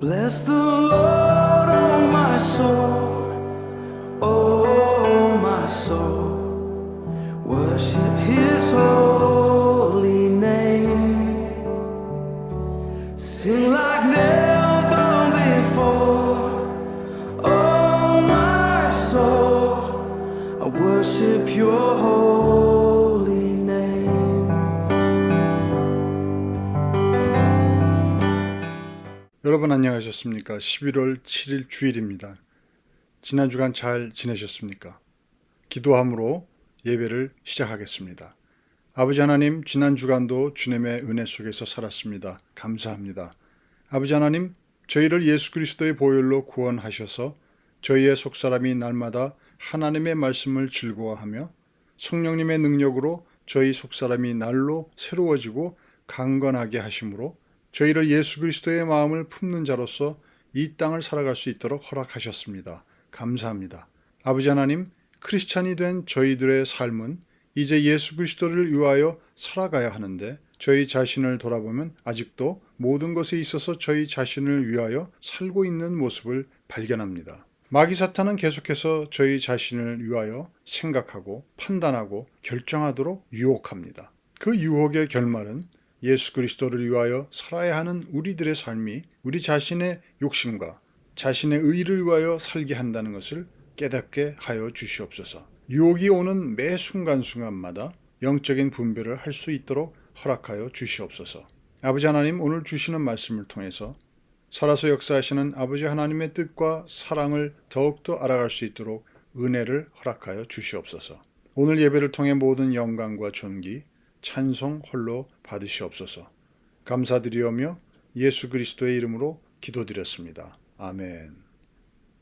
Bless the Lord, oh my soul, oh my soul, worship His holy name. Sing like never before, oh my soul, I worship Your holy name. 여러분 안녕하셨습니까? 11월 7일 주일입니다. 지난 주간 잘 지내셨습니까? 기도함으로 예배를 시작하겠습니다. 아버지 하나님, 지난 주간도 주님의 은혜 속에서 살았습니다. 감사합니다. 아버지 하나님, 저희를 예수 그리스도의 보혈로 구원하셔서 저희의 속사람이 날마다 하나님의 말씀을 즐거워하며 성령님의 능력으로 저희 속사람이 날로 새로워지고 강건하게 하심으로 저희를 예수 그리스도의 마음을 품는 자로서 이 땅을 살아갈 수 있도록 허락하셨습니다. 감사합니다. 아버지 하나님, 크리스찬이 된 저희들의 삶은 이제 예수 그리스도를 위하여 살아가야 하는데 저희 자신을 돌아보면 아직도 모든 것에 있어서 저희 자신을 위하여 살고 있는 모습을 발견합니다. 마귀 사탄은 계속해서 저희 자신을 위하여 생각하고 판단하고 결정하도록 유혹합니다. 그 유혹의 결말은 예수 그리스도를 위하여 살아야 하는 우리들의 삶이 우리 자신의 욕심과 자신의 의를 위하여 살게 한다는 것을 깨닫게 하여 주시옵소서. 유혹이 오는 매 순간순간마다 영적인 분별을 할 수 있도록 허락하여 주시옵소서. 아버지 하나님, 오늘 주시는 말씀을 통해서 살아서 역사하시는 아버지 하나님의 뜻과 사랑을 더욱더 알아갈 수 있도록 은혜를 허락하여 주시옵소서. 오늘 예배를 통해 모든 영광과 존귀, 찬송 홀로 받으시옵소서. 감사드리오며 예수 그리스도의 이름으로 기도드렸습니다. 아멘.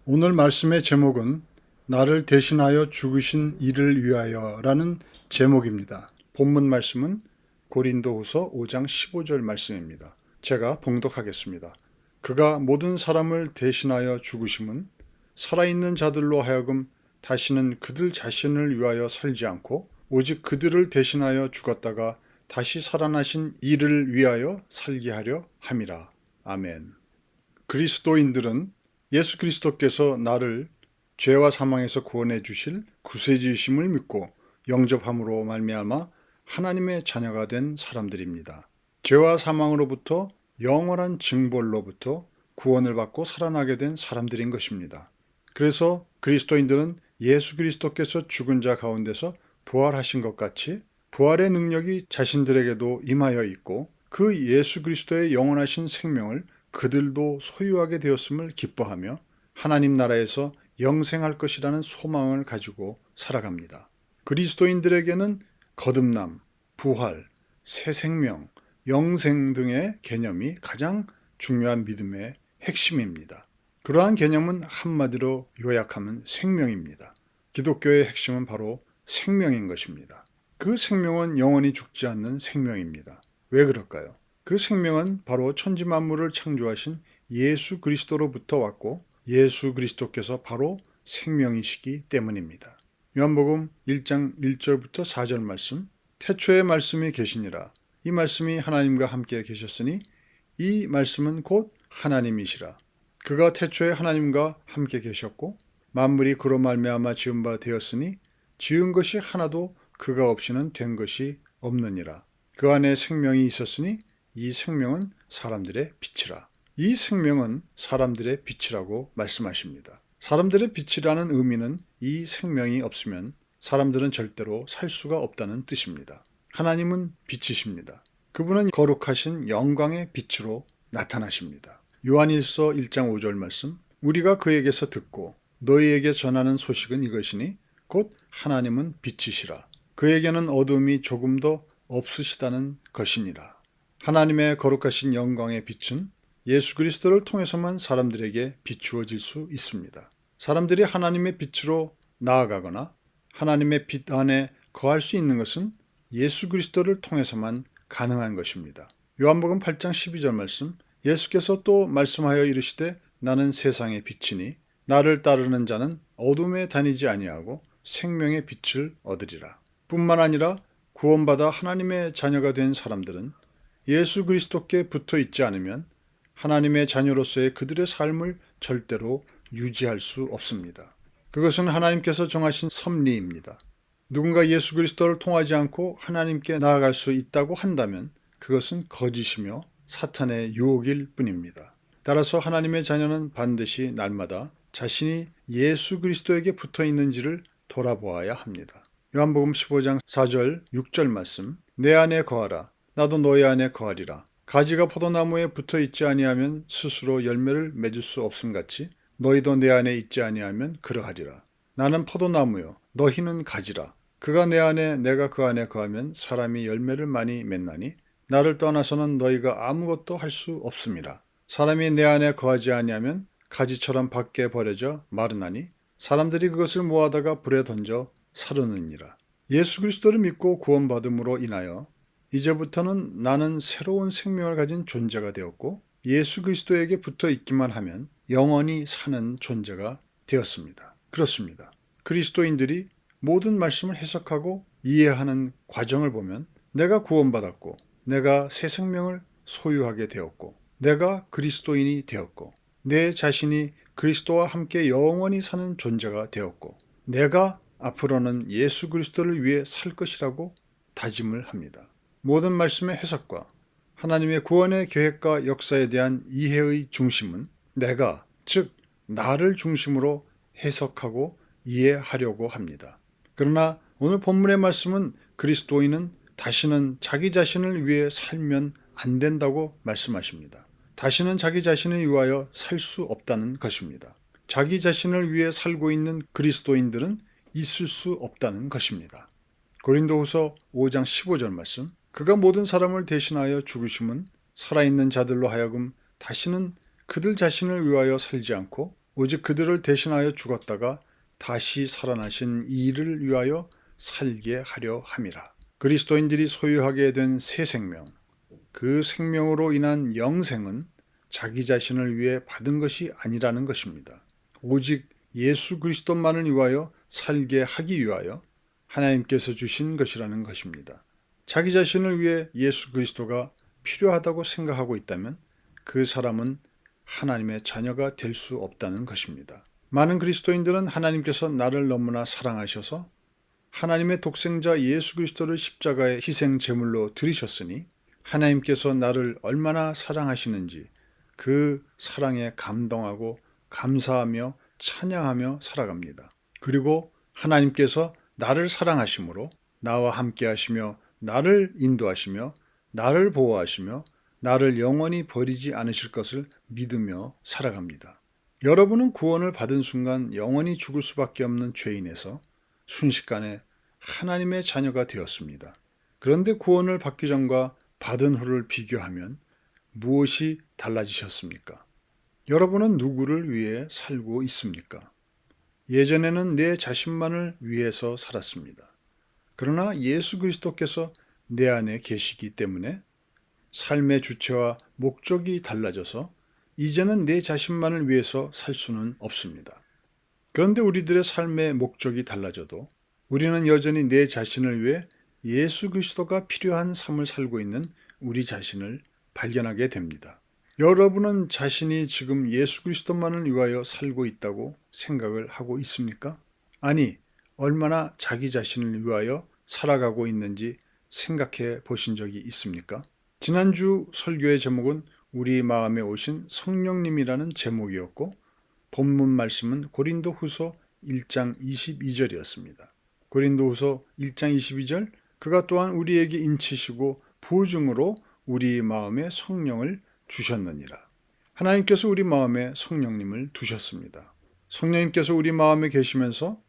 오늘 말씀의 제목은 나를 대신하여 죽으신 이를 위하여 라는 제목입니다. 본문 말씀은 고린도후서 5장 15절 말씀입니다. 제가 봉독하겠습니다. 그가 모든 사람을 대신하여 죽으심은 살아있는 자들로 하여금 다시는 그들 자신을 위하여 살지 않고 오직 그들을 대신하여 죽었다가 다시 살아나신 이를 위하여 살게 하려 함이라. 아멘. 그리스도인들은 예수 그리스도께서 나를 죄와 사망에서 구원해 주실 구세주이심을 믿고 영접함으로 말미암아 하나님의 자녀가 된 사람들입니다. 죄와 사망으로부터 영원한 징벌로부터 구원을 받고 살아나게 된 사람들인 것입니다. 그래서 그리스도인들은 예수 그리스도께서 죽은 자 가운데서 부활하신 것 같이 부활의 능력이 자신들에게도 임하여 있고 그 예수 그리스도의 영원하신 생명을 그들도 소유하게 되었음을 기뻐하며 하나님 나라에서 영생할 것이라는 소망을 가지고 살아갑니다. 그리스도인들에게는 거듭남, 부활, 새 생명, 영생 등의 개념이 가장 중요한 믿음의 핵심입니다. 그러한 개념은 한마디로 요약하면 생명입니다. 기독교의 핵심은 바로 생명인 것입니다. 그 생명은 영원히 죽지 않는 생명입니다. 왜 그럴까요? 그 생명은 바로 천지 만물을 창조하신 예수 그리스도로부터 왔고 예수 그리스도께서 바로 생명이시기 때문입니다. 요한복음 1장 1절부터 4절 말씀, 태초에 말씀이 계시니라. 이 말씀이 하나님과 함께 계셨으니 이 말씀은 곧 하나님이시라. 그가 태초에 하나님과 함께 계셨고 만물이 그로 말미암아 지은 바 되었으니 지은 것이 하나도 그가 없이는 된 것이 없느니라. 그 안에 생명이 있었으니 이 생명은 사람들의 빛이라. 이 생명은 사람들의 빛이라고 말씀하십니다. 사람들의 빛이라는 의미는 이 생명이 없으면 사람들은 절대로 살 수가 없다는 뜻입니다. 하나님은 빛이십니다. 그분은 거룩하신 영광의 빛으로 나타나십니다. 요한일서 1장 5절 말씀, 우리가 그에게서 듣고 너희에게 전하는 소식은 이것이니 곧 하나님은 빛이시라. 그에게는 어둠이 조금도 없으시다는 것이니라. 하나님의 거룩하신 영광의 빛은 예수 그리스도를 통해서만 사람들에게 비추어질 수 있습니다. 사람들이 하나님의 빛으로 나아가거나 하나님의 빛 안에 거할 수 있는 것은 예수 그리스도를 통해서만 가능한 것입니다. 요한복음 8장 12절 말씀, 예수께서 또 말씀하여 이르시되 나는 세상의 빛이니 나를 따르는 자는 어둠에 다니지 아니하고 생명의 빛을 얻으리라. 뿐만 아니라 구원받아 하나님의 자녀가 된 사람들은 예수 그리스도께 붙어 있지 않으면 하나님의 자녀로서의 그들의 삶을 절대로 유지할 수 없습니다. 그것은 하나님께서 정하신 섭리입니다. 누군가 예수 그리스도를 통하지 않고 하나님께 나아갈 수 있다고 한다면 그것은 거짓이며 사탄의 유혹일 뿐입니다. 따라서 하나님의 자녀는 반드시 날마다 자신이 예수 그리스도에게 붙어 있는지를 돌아보아야 합니다. 요한복음 15장 4절 6절 말씀, 내 안에 거하라 나도 너희 안에 거하리라. 가지가 포도나무에 붙어 있지 아니하면 스스로 열매를 맺을 수 없음같이 너희도 내 안에 있지 아니하면 그러하리라. 나는 포도나무요 너희는 가지라. 그가 내 안에 내가 그 안에 거하면 사람이 열매를 많이 맺나니 나를 떠나서는 너희가 아무것도 할 수 없음이라. 사람이 내 안에 거하지 아니하면 가지처럼 밖에 버려져 마르나니 사람들이 그것을 모아다가 불에 던져 사르느니라. 예수 그리스도를 믿고 구원받음으로 인하여 이제부터는 나는 새로운 생명을 가진 존재가 되었고 예수 그리스도에게 붙어 있기만 하면 영원히 사는 존재가 되었습니다. 그렇습니다. 그리스도인들이 모든 말씀을 해석하고 이해하는 과정을 보면 내가 구원받았고 내가 새 생명을 소유하게 되었고 내가 그리스도인이 되었고 내 자신이 그리스도와 함께 영원히 사는 존재가 되었고 내가 앞으로는 예수 그리스도를 위해 살 것이라고 다짐을 합니다. 모든 말씀의 해석과 하나님의 구원의 계획과 역사에 대한 이해의 중심은 내가, 즉 나를 중심으로 해석하고 이해하려고 합니다. 그러나 오늘 본문의 말씀은 그리스도인은 다시는 자기 자신을 위해 살면 안 된다고 말씀하십니다. 다시는 자기 자신을 위하여 살 수 없다는 것입니다. 자기 자신을 위해 살고 있는 그리스도인들은 있을 수 없다는 것입니다. 고린도후서 5장 15절 말씀, 그가 모든 사람을 대신하여 죽으심은 살아있는 자들로 하여금 다시는 그들 자신을 위하여 살지 않고 오직 그들을 대신하여 죽었다가 다시 살아나신 이를 위하여 살게 하려 함이라. 그리스도인들이 소유하게 된 새 생명, 그 생명으로 인한 영생은 자기 자신을 위해 받은 것이 아니라는 것입니다. 오직 예수 그리스도만을 위하여 살게 하기 위하여 하나님께서 주신 것이라는 것입니다. 자기 자신을 위해 예수 그리스도가 필요하다고 생각하고 있다면 그 사람은 하나님의 자녀가 될 수 없다는 것입니다. 많은 그리스도인들은 하나님께서 나를 너무나 사랑하셔서 하나님의 독생자 예수 그리스도를 십자가의 희생 제물로 드리셨으니 하나님께서 나를 얼마나 사랑하시는지 그 사랑에 감동하고 감사하며 찬양하며 살아갑니다. 그리고 하나님께서 나를 사랑하심으로 나와 함께 하시며 나를 인도하시며 나를 보호하시며 나를 영원히 버리지 않으실 것을 믿으며 살아갑니다. 여러분은 구원을 받은 순간 영원히 죽을 수밖에 없는 죄인에서 순식간에 하나님의 자녀가 되었습니다. 그런데 구원을 받기 전과 받은 후를 비교하면 무엇이 달라지셨습니까? 여러분은 누구를 위해 살고 있습니까? 예전에는 내 자신만을 위해서 살았습니다. 그러나 예수 그리스도께서 내 안에 계시기 때문에 삶의 주체와 목적이 달라져서 이제는 내 자신만을 위해서 살 수는 없습니다. 그런데 우리들의 삶의 목적이 달라져도 우리는 여전히 내 자신을 위해 예수 그리스도가 필요한 삶을 살고 있는 우리 자신을 발견하게 됩니다. 여러분은 자신이 지금 예수 그리스도만을 위하여 살고 있다고 생각을 하고 있습니까? 아니, 얼마나 자기 자신을 위하여 살아가고 있는지 생각해 보신 적이 있습니까? 지난주 설교의 제목은 우리 마음에 오신 성령님이라는 제목이었고 본문 말씀은 고린도후서 1장 22절이었습니다. 고린도후서 1장 22절, 그가 또한 우리에게 인치시고 보증으로 우리 마음에 성령을 주셨느니라. 하나님께서 우리 마음에 성령님을 두셨습니다. 성령님께서 우리 마음에 계시면서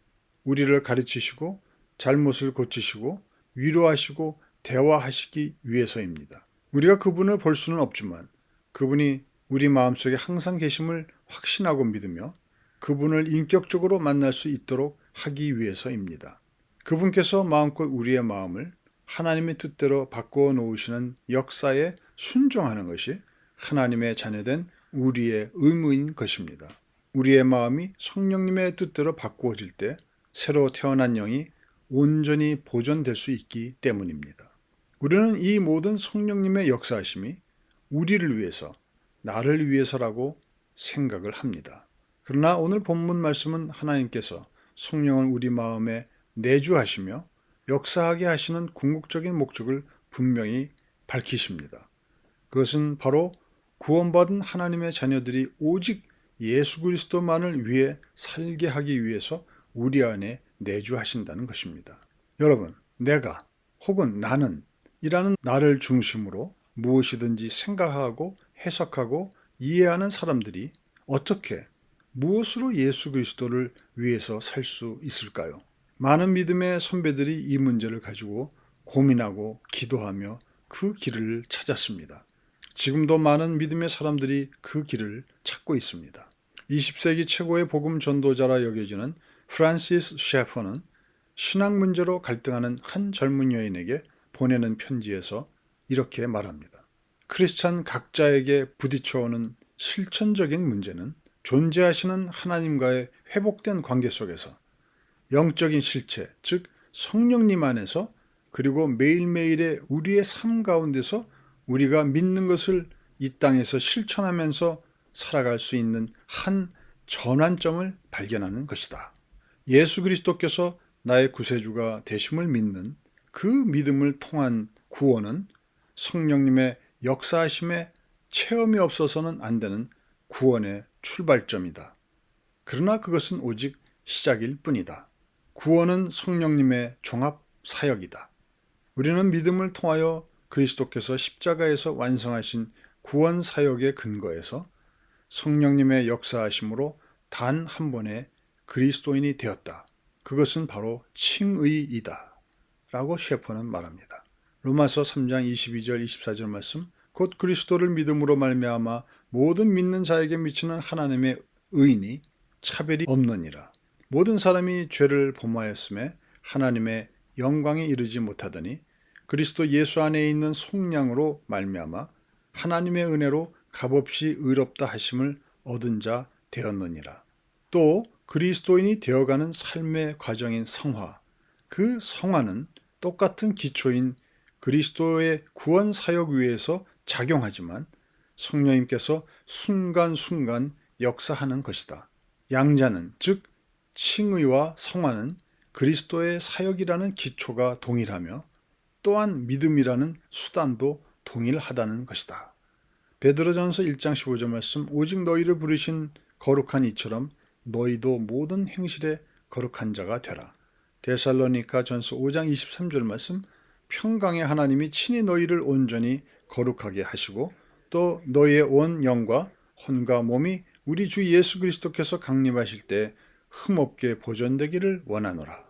우리를 가르치시고 잘못을 고치시고 위로하시고 대화하시기 위해서입니다. 우리가 그분을 볼 수는 없지만 그분이 우리 마음속에 항상 계심을 확신하고 믿으며 그분을 인격적으로 만날 수 있도록 하기 위해서입니다. 그분께서 마음껏 우리의 마음을 하나님의 뜻대로 바꾸어 놓으시는 역사에 순종하는 것이 하나님의 자녀된 우리의 의무인 것입니다. 우리의 마음이 성령님의 뜻대로 바꾸어질 때 새로 태어난 영이 온전히 보존될 수 있기 때문입니다. 우리는 이 모든 성령님의 역사하심이 우리를 위해서 나를 위해서라고 생각을 합니다. 그러나 오늘 본문 말씀은 하나님께서 성령을 우리 마음에 내주하시며 역사하게 하시는 궁극적인 목적을 분명히 밝히십니다. 그것은 바로 구원받은 하나님의 자녀들이 오직 예수 그리스도만을 위해 살게 하기 위해서 우리 안에 내주하신다는 것입니다. 여러분, 내가 혹은 나는 이라는 나를 중심으로 무엇이든지 생각하고 해석하고 이해하는 사람들이 어떻게 무엇으로 예수 그리스도를 위해서 살 수 있을까요? 많은 믿음의 선배들이 이 문제를 가지고 고민하고 기도하며 그 길을 찾았습니다. 지금도 많은 믿음의 사람들이 그 길을 찾고 있습니다. 20세기 최고의 복음 전도자라 여겨지는 프란시스 셰퍼는 신앙 문제로 갈등하는 한 젊은 여인에게 보내는 편지에서 이렇게 말합니다. 크리스찬 각자에게 부딪혀오는 실천적인 문제는 존재하시는 하나님과의 회복된 관계 속에서 영적인 실체, 즉 성령님 안에서 그리고 매일매일의 우리의 삶 가운데서 우리가 믿는 것을 이 땅에서 실천하면서 살아갈 수 있는 한 전환점을 발견하는 것이다. 예수 그리스도께서 나의 구세주가 되심을 믿는 그 믿음을 통한 구원은 성령님의 역사하심에 체험이 없어서는 안 되는 구원의 출발점이다. 그러나 그것은 오직 시작일 뿐이다. 구원은 성령님의 종합 사역이다. 우리는 믿음을 통하여 그리스도께서 십자가에서 완성하신 구원 사역의 근거에서 성령님의 역사하심으로 단 한 번의 그리스도인이 되었다. 그것은 바로 칭의이다. 라고 셰퍼는 말합니다. 로마서 3장 22절 24절 말씀, 곧 그리스도를 믿음으로 말미암아 모든 믿는 자에게 미치는 하나님의 의인이 차별이 없느니라. 모든 사람이 죄를 범하였음에 하나님의 영광에 이르지 못하더니 그리스도 예수 안에 있는 속량으로 말미암아 하나님의 은혜로 값없이 의롭다 하심을 얻은 자 되었느니라. 또 그리스도인이 되어가는 삶의 과정인 성화, 그 성화는 똑같은 기초인 그리스도의 구원 사역 위에서 작용하지만 성령님께서 순간순간 역사하는 것이다. 양자는 즉 칭의와 성화는 그리스도의 사역이라는 기초가 동일하며 또한 믿음이라는 수단도 동일하다는 것이다. 베드로전서 1장 15절 말씀, 오직 너희를 부르신 거룩한 이처럼 너희도 모든 행실에 거룩한 자가 되라. 데살로니가 전서 5장 23절 말씀, 평강의 하나님이 친히 너희를 온전히 거룩하게 하시고 또 너희의 온 영과 혼과 몸이 우리 주 예수 그리스도께서 강림하실 때 흠없게 보존되기를 원하노라.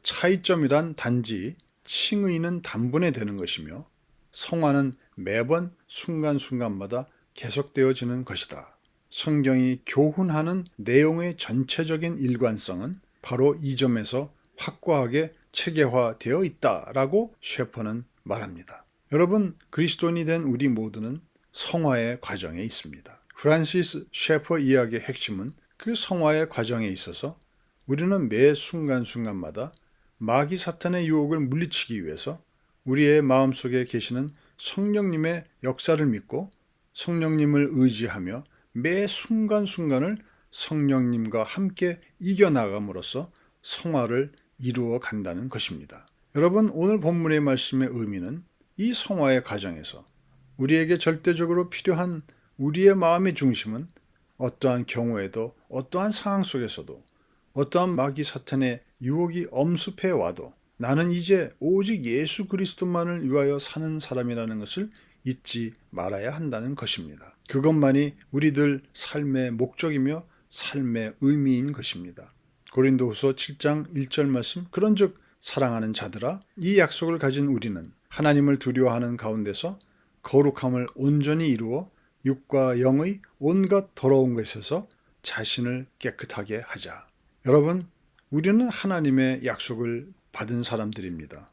차이점이란 단지 칭의는 단번에 되는 것이며 성화는 매번 순간순간마다 계속되어지는 것이다. 성경이 교훈하는 내용의 전체적인 일관성은 바로 이 점에서 확고하게 체계화되어 있다라고 셰퍼는 말합니다. 여러분, 그리스도인이 된 우리 모두는 성화의 과정에 있습니다. 프란시스 셰퍼 이야기의 핵심은 그 성화의 과정에 있어서 우리는 매 순간순간마다 마귀 사탄의 유혹을 물리치기 위해서 우리의 마음속에 계시는 성령님의 역사를 믿고 성령님을 의지하며 매 순간순간을 성령님과 함께 이겨나감으로써 성화를 이루어 간다는 것입니다. 여러분, 오늘 본문의 말씀의 의미는 이 성화의 과정에서 우리에게 절대적으로 필요한 우리의 마음의 중심은 어떠한 경우에도 어떠한 상황 속에서도 어떠한 마귀 사탄의 유혹이 엄습해 와도 나는 이제 오직 예수 그리스도만을 위하여 사는 사람이라는 것을 잊지 말아야 한다는 것입니다. 그것만이 우리들 삶의 목적이며 삶의 의미인 것입니다. 고린도후서 7장 1절 말씀, 그런즉 사랑하는 자들아 이 약속을 가진 우리는 하나님을 두려워하는 가운데서 거룩함을 온전히 이루어 육과 영의 온갖 더러운 것에서 자신을 깨끗하게 하자. 여러분, 우리는 하나님의 약속을 받은 사람들입니다.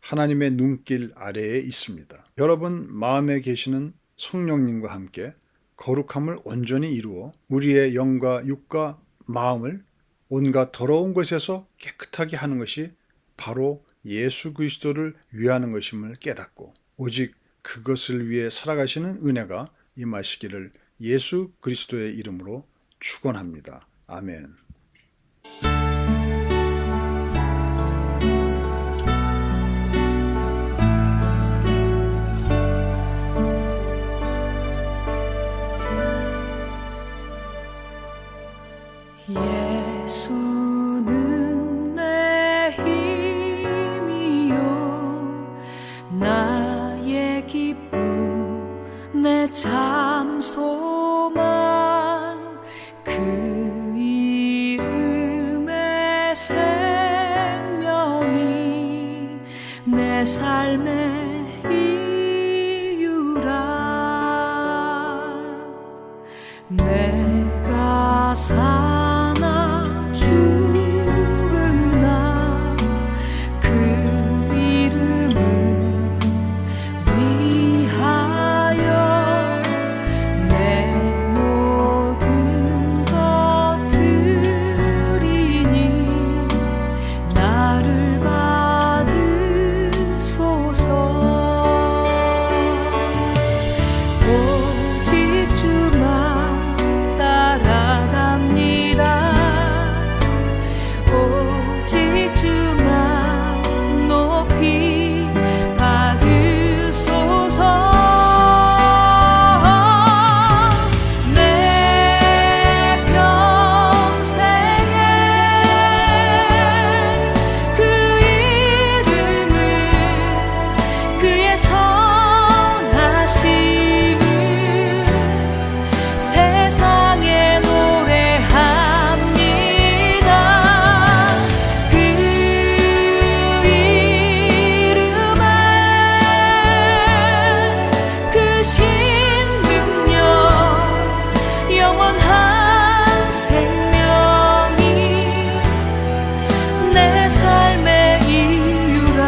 하나님의 눈길 아래에 있습니다. 여러분 마음에 계시는 성령님과 함께 거룩함을 온전히 이루어 우리의 영과 육과 마음을 온갖 더러운 것에서 깨끗하게 하는 것이 바로 예수 그리스도를 위하는 것임을 깨닫고 오직 그것을 위해 살아가시는 은혜가 임하시기를 예수 그리스도의 이름으로 축원합니다. 아멘. 예수는 내 힘이요 나의 기쁨 내 참 소망 그 이름의 생명이 내 삶의 이유라 내가 사나 죽으나 그 이름을 위하여 내 모든 것 드리니 나를 받으소서 오직 주만 따라갑니다 오직 주만 높이 받으소서 내 평생에 그 이름을 그의 선하심을 세상에 노래합니다 그 이름에 그 신능력 영원한 생명이 내 삶의 이유라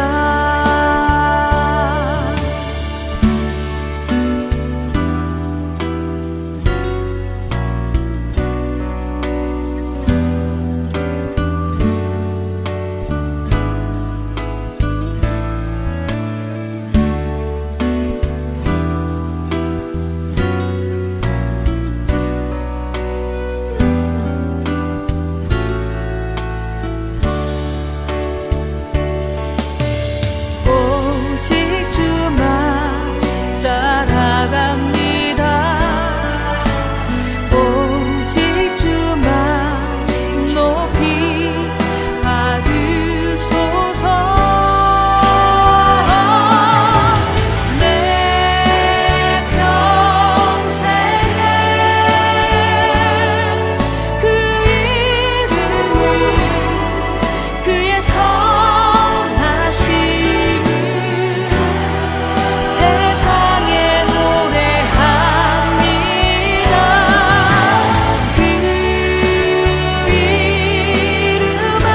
오직 주만 따라갑니다 오직 주만 높이 받으소서 내 평생에 그 이름을 그의 선하심을 세상에 노래합니다 그 이름에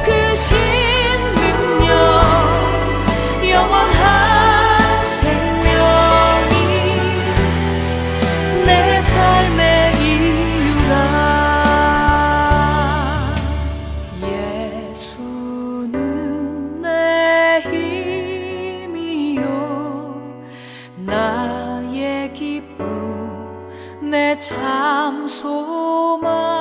그 신능력 영원한 생명이 내 삶의 이유라 예수는 내 힘이요 나의 기쁨 내 참 소망